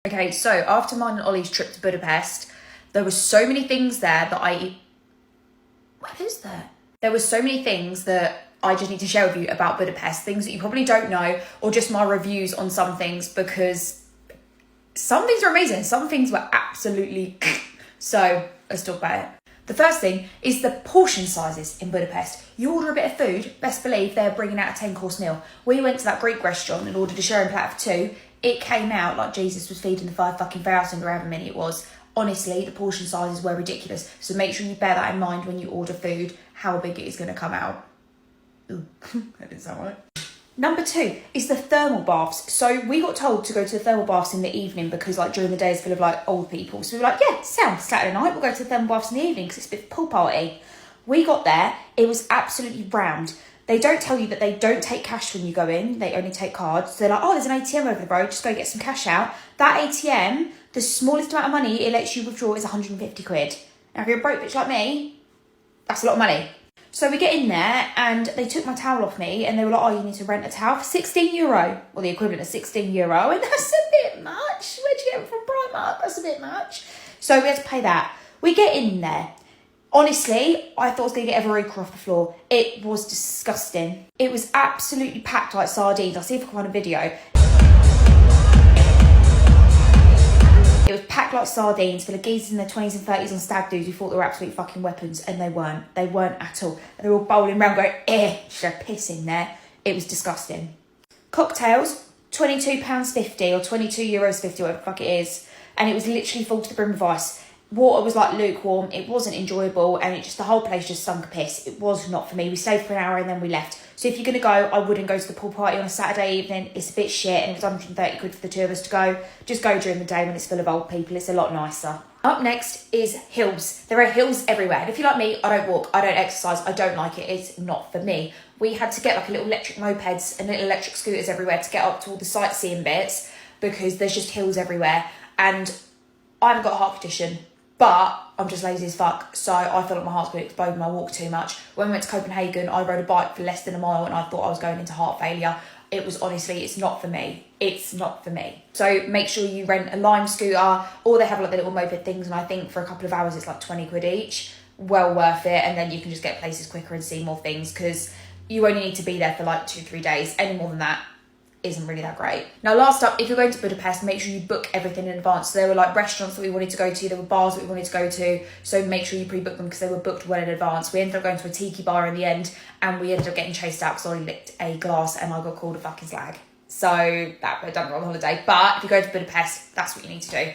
Okay, so after mine and Ollie's trip to Budapest, there were so many things there that what is there? There were so many things that I just need to share with you about Budapest, things that you probably don't know, or just my reviews on some things, because some things are amazing, some things were absolutely so let's talk about it. The first thing is the portion sizes in Budapest. You order a bit of food, best believe they're bringing out a 10-course meal. We went to that Greek restaurant and ordered a sharing platter for 2. It came out like Jesus was feeding the 5,000 or however many it was. Honestly, the portion sizes were ridiculous. So make sure you bear that in mind when you order food, how big it is going to come out. Ooh, that didn't sound right. Number 2 is the thermal baths. So we got told to go to the thermal baths in the evening because like during the day it's full of like old people. So we were like, yeah, sounds Saturday night, we'll go to the thermal baths in the evening because it's a bit of a pool party. We got there, it was absolutely round. They don't tell you that they don't take cash when you go in, they only take cards. So they're like, oh, there's an ATM over the road, just go get some cash out. That ATM, the smallest amount of money it lets you withdraw is 150 quid. Now if you're a broke bitch like me, that's a lot of money. So we get in there and they took my towel off me and they were like, oh, you need to rent a towel for €16, or the equivalent of €16. And that's a bit much. Where'd you get it from Primark? That's a bit much. So we had to pay that. We get in there. Honestly, I thought I was going to get a Veruca off the floor. It was disgusting. It was absolutely packed like sardines. I'll see if I can find a video. It was packed like sardines for the geezers in their 20s and 30s on stag doos who thought they were absolute fucking weapons, and they weren't. They weren't at all. They were all bowling around going, should I piss in there? It was disgusting. Cocktails, £22.50 or €22.50, whatever the fuck it is. And it was literally full to the brim of ice. Water was like lukewarm, it wasn't enjoyable, and the whole place just stunk a piss. It was not for me. We stayed for an hour and then we left. So if you're going to go, I wouldn't go to the pool party on a Saturday evening. It's a bit shit and it was 130 quid for the 2 of us to go. Just go during the day when it's full of old people. It's a lot nicer. Up next is hills. There are hills everywhere. And if you're like me, I don't walk, I don't exercise, I don't like it. It's not for me. We had to get like a little electric mopeds and little electric scooters everywhere to get up to all the sightseeing bits because there's just hills everywhere. And I haven't got a heart condition, but I'm just lazy as fuck, so I feel like my heart's going to explode when I walk too much. When we went to Copenhagen, I rode a bike for less than a mile and I thought I was going into heart failure. It was honestly, it's not for me. It's not for me. So make sure you rent a Lime scooter, or they have like the little moped things, and I think for a couple of hours it's like 20 quid each. Well worth it, and then you can just get places quicker and see more things because you only need to be there for like 2-3 days. Any more than that isn't really that great. Now last up, if you're going to Budapest, make sure you book everything in advance. So there were like restaurants that we wanted to go to, there were bars that we wanted to go to, so make sure you pre-book them because they were booked well in advance. We ended up going to a tiki bar in the end and we ended up getting chased out because I licked a glass and I got called a fucking slag. So that went done wrong holiday. But if you go to Budapest, that's what you need to do.